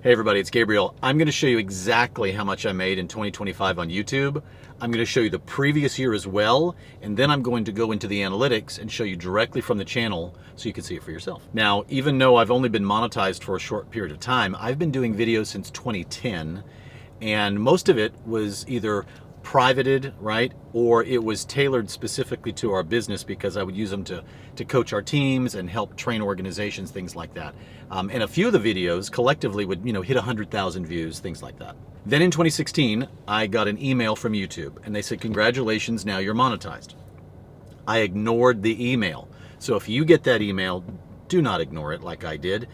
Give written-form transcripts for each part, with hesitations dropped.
Hey everybody, it's Gabriel. I'm going to show you exactly how much I made in 2025 on YouTube. I'm going to show you the previous year as well, and then I'm going to go into the analytics and show you directly from the channel so you can see it for yourself. Now, even though I've only been monetized for a short period of time, I've been doing videos since 2010, and most of it was either privated, right? Or it was tailored specifically to our business because I would use them to coach our teams and help train organizations, things like that. And a few of the videos collectively would, hit 100,000 views, things like that. Then in 2016, I got an email from YouTube and they said, congratulations, now you're monetized. I ignored the email. So if you get that email, do not ignore it like I did.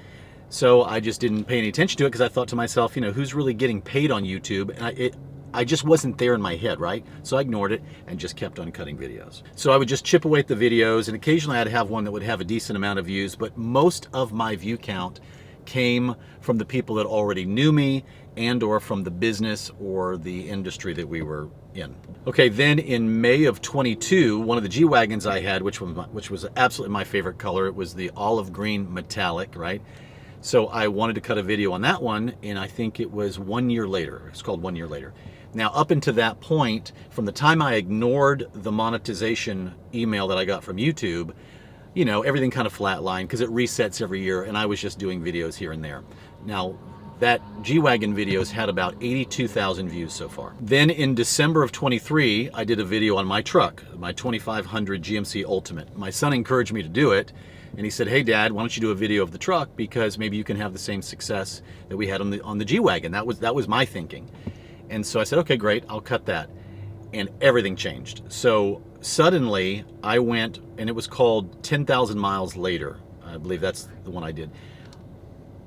So I just didn't pay any attention to it because I thought to myself, who's really getting paid on YouTube? And I just wasn't there in my head, right? So I ignored it and just kept on cutting videos. So I would just chip away at the videos, and occasionally I'd have one that would have a decent amount of views, but most of my view count came from the people that already knew me and or from the business or the industry that we were in. Okay, then in May of 22, one of the G Wagons I had, which was absolutely my favorite color, it was the olive green metallic, right? So I wanted to cut a video on that one, and I think it was 1 year later. It's called 1 year later. Now, up until that point, from the time I ignored the monetization email that I got from YouTube, everything kind of flatlined because it resets every year, and I was just doing videos here and there. Now, that G Wagon videos had about 82,000 views so far. Then in December of 23, I did a video on my truck, my 2500 GMC Ultimate. My son encouraged me to do it, and he said, hey Dad, why don't you do a video of the truck because maybe you can have the same success that we had on the G Wagon. That was my thinking. And so I said, okay, great, I'll cut that. And everything changed. So suddenly I went, and it was called 10,000 miles later. I believe that's the one I did.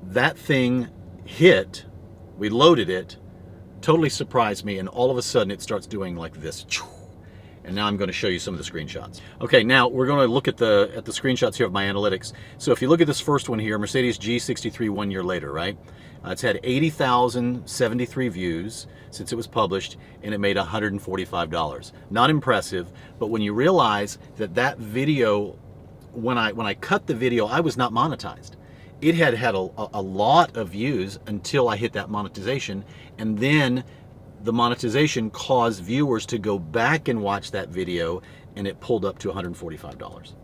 That thing hit, we loaded it, totally surprised me, and all of a sudden it starts doing like this. And now I'm going to show you some of the screenshots. Okay, now we're going to look at the screenshots here of my analytics. So if you look at this first one here, Mercedes G63 1 year later, right? It's had 80,073 views since it was published, and it made $145. Not impressive, but when you realize that video, when I cut the video, I was not monetized. It had a lot of views until I hit that monetization, and then the monetization caused viewers to go back and watch that video, and it pulled up to $145.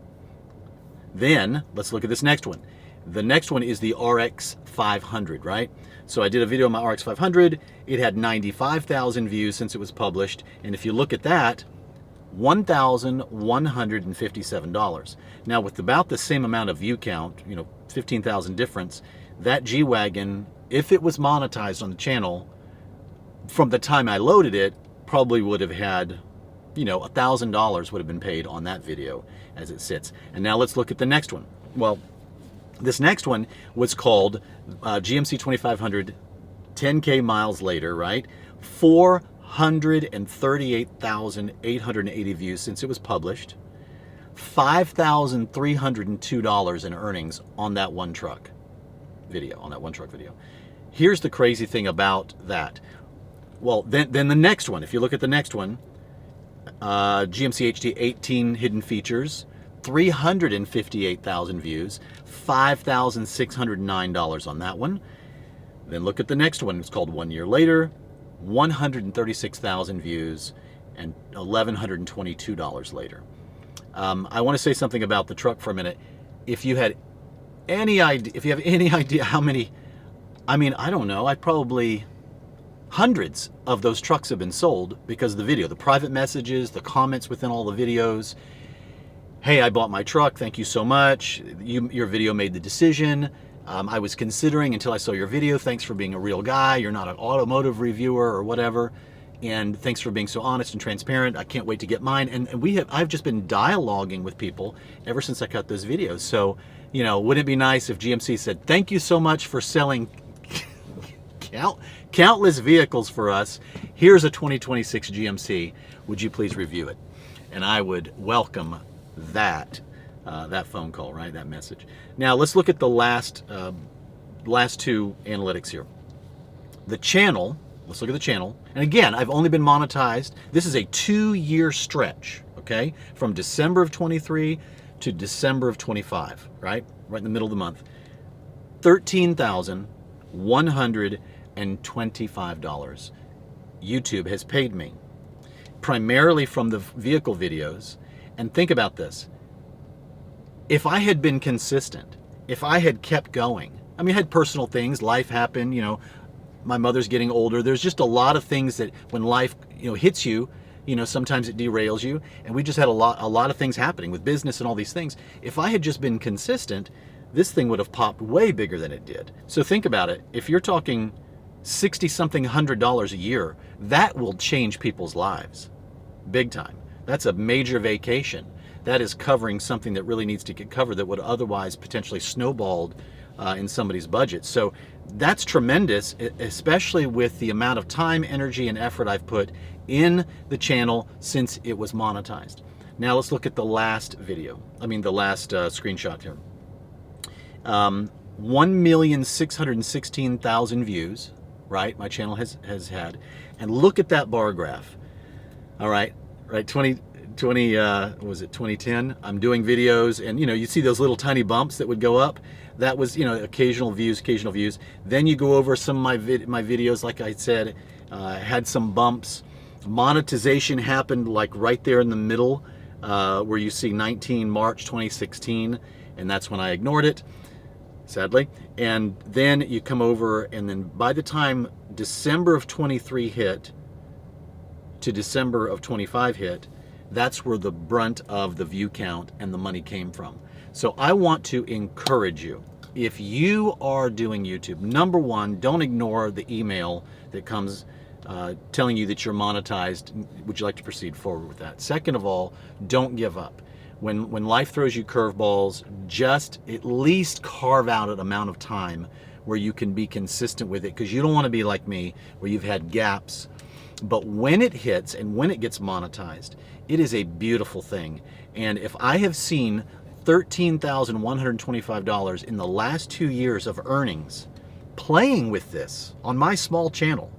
Then let's look at this next one. The next one is the RX500, right? So I did a video on my RX500. It had 95,000 views since it was published. And if you look at that, $1,157. Now with about the same amount of view count, 15,000 difference, that G Wagon, if it was monetized on the channel, from the time I loaded it, probably would have had, $1,000 would have been paid on that video as it sits. And now let's look at the next one. Well, this next one was called GMC 2500 10K miles later, right? 438,880 views since it was published. $5,302 in earnings on that one truck video. Here's the crazy thing about that. Well, then the next one, if you look at the next one, GMC HD 18 hidden features, 358,000 views, $5,609 on that one. Then look at the next one. It's called 1 year later, 136,000 views, and $1,122 later. I want to say something about the truck for a minute. If you have any idea how many, I don't know, hundreds of those trucks have been sold because of the video, the private messages, the comments within all the videos. Hey, I bought my truck, thank you so much. Your video made the decision. I was considering until I saw your video. Thanks for being a real guy. You're not an automotive reviewer or whatever. And thanks for being so honest and transparent. I can't wait to get mine. And I've just been dialoguing with people ever since I cut those videos. So, wouldn't it be nice if GMC said, thank you so much for selling countless vehicles for us. Here's a 2026 GMC. Would you please review it? And I would welcome that phone call, right? That message. Now let's look at the last two analytics here. The channel. Let's look at the channel. And again, I've only been monetized. This is a 2-year stretch, okay? From December of 23 to December of 25, right? Right in the middle of the month. 13,000 $125 YouTube has paid me, primarily from the vehicle videos. And think about this. If I had been consistent, if I had kept going, I mean, I had personal things, life happened, you know, my mother's getting older. There's just a lot of things that when life, you know, hits you, you know, sometimes it derails you. And we just had a lot of things happening with business and all these things. If I had just been consistent, this thing would have popped way bigger than it did. So think about it. If you're talking $60-something $100 a year, that will change people's lives big time. That's a major vacation. That is covering something that really needs to get covered that would otherwise potentially snowballed in somebody's budget. So that's tremendous, especially with the amount of time, energy, and effort I've put in the channel since it was monetized. Now let's look at the last video. I mean, the last screenshot here. 1,616,000 views, right? My channel has had. And look at that bar graph. All right, 2010, I'm doing videos, and you know, you see those little tiny bumps that would go up. That was, you know, occasional views. Then you go over some of my videos, like I said, had some bumps. Monetization happened like right there in the middle, where you see March 2016, and that's when I ignored it, sadly. And then you come over, and then by the time December of 23 hit to December of 25 hit, that's where the brunt of the view count and the money came from. So I want to encourage you, if you are doing YouTube, number one, don't ignore the email that comes telling you that you're monetized. Would you like to proceed forward with that? Second of all, don't give up. When life throws you curveballs, just at least carve out an amount of time where you can be consistent with it, because you don't want to be like me, where you've had gaps. But when it hits and when it gets monetized, it is a beautiful thing. And if I have seen $13,125 in the last 2 years of earnings playing with this on my small channel,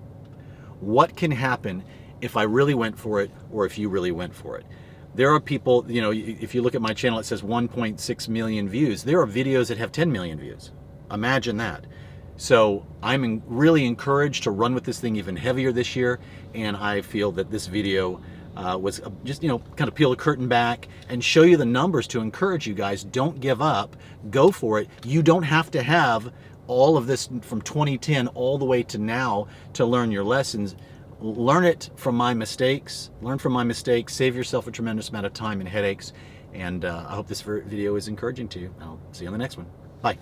what can happen if I really went for it, or if you really went for it? There are people, you know, if you look at my channel, it says 1.6 million views. There are videos that have 10 million views. Imagine that. So I'm really encouraged to run with this thing even heavier this year, and I feel that this video was just, you know, kind of peel the curtain back and show you the numbers to encourage you guys. Don't give up. Go for it. You don't have to have all of this from 2010 all the way to now to learn your lessons. Learn it from my mistakes. Learn from my mistakes. Save yourself a tremendous amount of time and headaches. And I hope this video is encouraging to you. I'll see you on the next one. Bye.